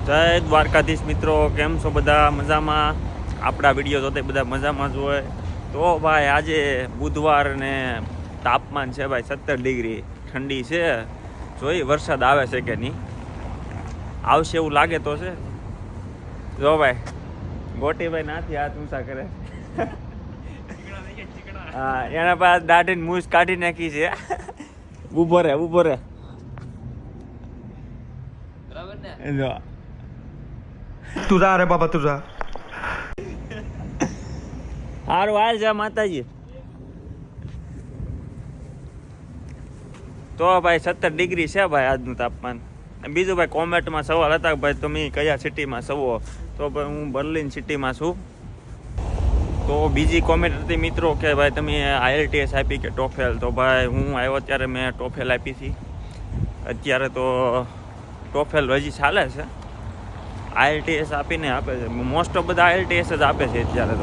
જય દ્વારકાધીશ મિત્રો, કેમ છો બધા? મજામાં? આપણા વિડીયો જોતે બધા મજામાં જ હોય. તો ભાઈ આજે બુધવાર ને તાપમાન છે ભાઈ 17 ડિગ્રી, ઠંડી છે. જોઈ વરસાદ આવે છે કે નહીં, આવશે એવું લાગે તો છે. જો ભાઈ ગોટીભાઈ નાથી હાથ ઊંચા કરે. હા, એના પાસે દાઢીને મૂછ કાઢી નાખી છે. ઊભો રે જો તુજા રે બાબા તુજા. હારું હાલ જા માતાજી. તો ભાઈ 17 ડિગ્રી છે ભાઈ આજનું તાપમાન. બીજું ભાઈ કોમેન્ટમાં સવાલ હતા કે ભાઈ તમે કયા સિટીમાં છો? તો ભાઈ હું બર્લિન સિટીમાં છું. તો બીજી કોમેન્ટ હતી મિત્રો કે ભાઈ તમે IELTS આપી કે ટોફેલ? તો ભાઈ હું આવ્યો ત્યારે મેં ટોફેલ આપી હતી. અત્યારે તો ટોફેલ હજી ચાલે છે. IELTS આપીને આપે છે, મોસ્ટ ઓફ બધા IELTS જ આપે છે અત્યારે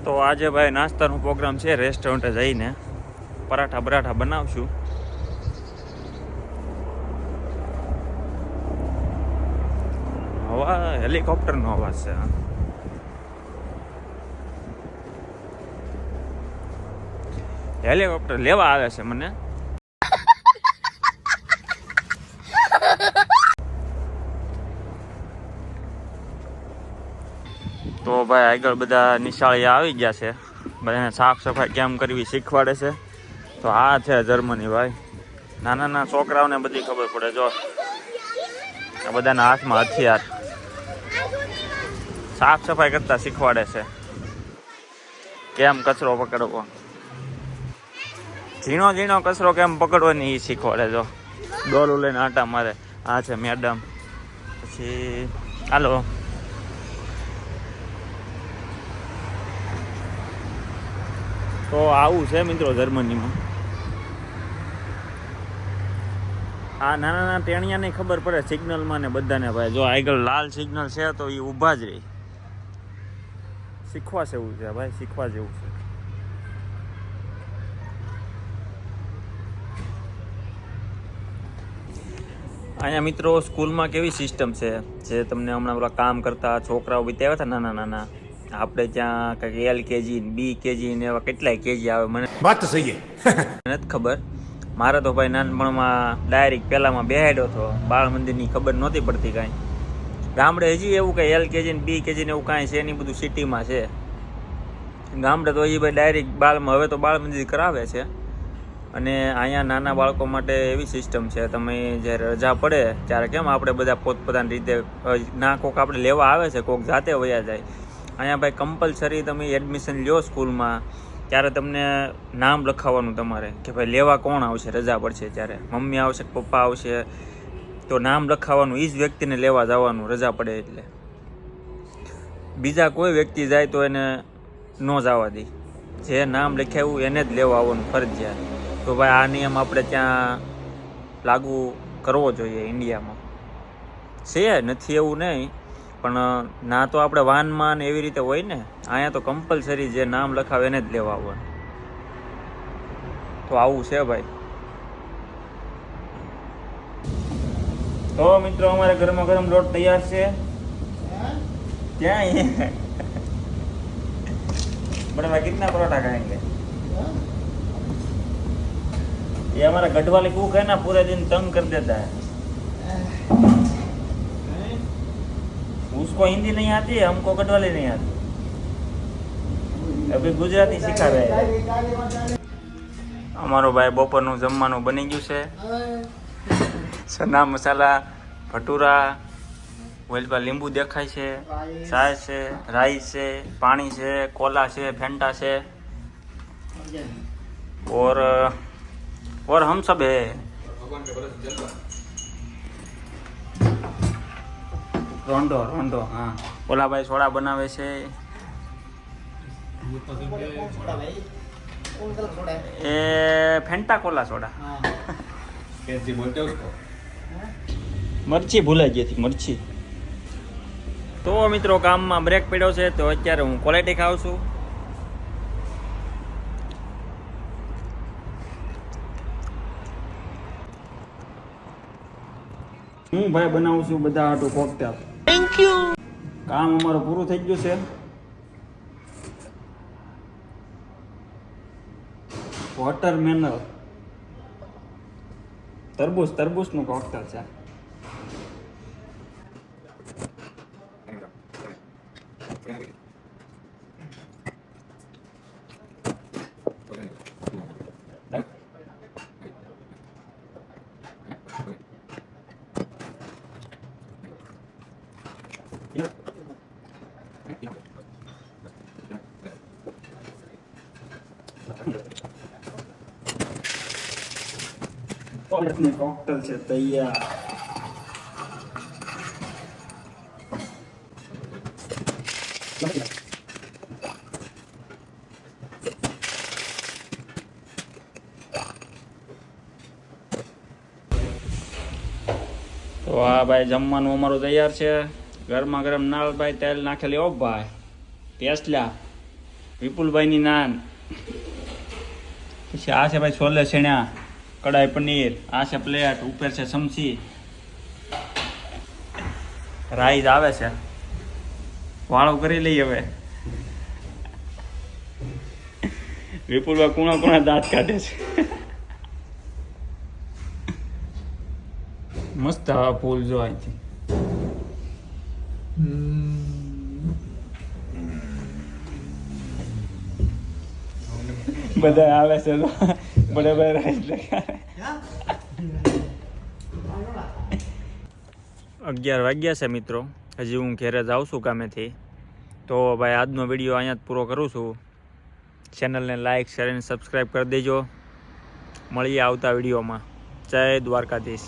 તો આજે ભાઈ નાસ્તાનો પ્રોગ્રામ છે, રેસ્ટોરન્ટે જઈને પરાઠા બરાઠા બનાવશું. હવા હેલિકોપ્ટરનો અવાજ છે. હેલિકોપ્ટર લેવા આવે છે મને. તો ભાઈ આગળ બધા નિશાળીયા આવી ગયા છે, બધાને સાફ સફાઈ કેમ કરવી શીખવાડે છે. તો આ છે જર્મની ભાઈ, નાના નાના છોકરાઓને બધી ખબર પડે. જો આ બધાના હાથમાં હથિયાર, સાફ સફાઈ કરતા શીખવાડે છે, કેમ કચરો પકડવો, ઝીણો ઝીણો કચરો કેમ પકડવાની એ શીખવાડે. જો ડોલું લઈને આટા મારે. આ છે મેડમ. પછી હાલો. તો આવું છે મિત્રો જર્મનીમાં. આ નાના નાના ટેણિયાને ખબર પડે સિગ્નલમાં ને બધાને ભાઈ. જો આગળ લાલ સિગ્નલ છે તો એ ઊભા જ રહી. શીખવા જેવું છે ભાઈ, શીખવા જેવું છે. અહીંયા મિત્રો સ્કૂલમાં કેવી સિસ્ટમ છે, જે તમને હમણાં પેલા કામ કરતા છોકરાઓ બતાવ્યા હતા નાના નાના, આપણે ત્યાં કંઈક LKG BKG ને એવા કેટલાય કેજી આવે. મને વાત તો સહી નથી ખબર. મારે તો ભાઈ નાનપણમાં ડાયરેક્ટ પહેલામાં બેહાડ્યો હતો. બાળ મંદિરની ખબર નહોતી પડતી કાંઈ. ગામડે હજી એવું કંઈ LKG ને BKG ને એવું કાંઈ છે નહીં, બધું સિટીમાં છે. ગામડે તો હજી ભાઈ ડાયરેક્ટ બાળમાં, હવે તો બાળ મંદિર કરાવે છે. અને અહીંયા નાના બાળકો માટે એવી સિસ્ટમ છે, તમે જ્યારે રજા પડે ત્યારે કેમ આપણે બધા પોતપોતાની રીતે ના, કોક આપણે લેવા આવે છે, કોક જાતે વયા જાય. અહીંયા ભાઈ કમ્પલસરી તમે એડમિશન લ્યો સ્કૂલમાં ત્યારે તમને નામ લખાવવાનું તમારે, કે ભાઈ લેવા કોણ આવશે રજા પડશે ત્યારે. મમ્મી આવશે, પપ્પા આવશે, તો નામ લખાવવાનું. એ જ વ્યક્તિને લેવા જવાનું રજા પડે એટલે. બીજા કોઈ વ્યક્તિ જાય તો એને ન જવા દે. જે નામ લખાવ્યું એને જ લેવા આવવાનું ફરજિયાત. તો ભાઈ આ નિયમ આપણે ત્યાં લાગુ કરવો જોઈએ ઇન્ડિયામાં. છે નથી એવું નહીં, પણ ના તો આપણે વાનમાં ને એવી રીતે હોય ને. અહીંયા તો કમ્પલસરી જે નામ લખાવે એને જ લેવા આવવાનું. તો આવું છે ભાઈ. તો મિત્રો અમારે ગરમા ગરમ લોટ તૈયાર છે. ક્યાં बड़े भाई कितना परोठा खाएंगे? ये हमारा गढ़वाली कुक है ना, पूरे दिन तंग कर देता है. उसको हिंदी नहीं आती है, हमको गढ़वाली नहीं आती. अभी गुजराती सीखा रहे हैं. અમારો ભાઈ બપોરનું જમવાનું બની ગયું છે. સના મસાલા, ભટુરા, વેલપા લીંબુ દેખાય છે, છાશ છે, રાઈસ છે, પાણી છે, કોલા છે, ફેંટા છે, और हम सब है. રોંઢો રોંઢો. હા, ઓલા ભાઈ સોડા બનાવે છે. એ ફેંટા કોલા સોડા. મરચી ભૂલાઈ ગઈ હતી, મરચી. તો મિત્રો કામમાં બ્રેક પડ્યો છે, તો અત્યારે હું ક્વોલિટી ખાઉં છું. હું ભાઈ બનાવું છું બધા હાટું કોકટેલ. Thank you. કામ અમારું પૂરું થઈ ગયું છે. વોટરમેલન તરબૂચનું કોકટેલ છે. કોકટેલ છે તૈયાર. તો આ ભાઈ જમવાનું અમારું તૈયાર છે. ગરમા ગરમ નાળ ભાઈ તેલ નાખેલી ઓ ભાઈ ટેસ્ટલા વિપુલભાઈની નાન. પછી આ છે ભાઈ છોલે છેણા, કડાઈ પનીર, આ છે પ્લેટ, ઉપર છે ચમચી, રાઈસ આવે છે. વાળો કરી લઈએ હવે. વિપુલભાઈ કુણા કુણા દાંત કાઢે છે. મસ્ત આ ફૂલ જો અહીંથી. બધા આવે છે તો બરાબર રાઈસ લગાવે. 11 વાગ્યા છે મિત્રો. હજી હું ઘેરે જાઉં છું કામેથી. તો ભાઈ આજનો વિડીયો અહીંયા જ પૂરો કરું છું. ચેનલને લાઈક શેર અને સબસ્ક્રાઈબ કરી દેજો. મળીએ આવતા વિડીયોમાં. જય દ્વારકાધીશ.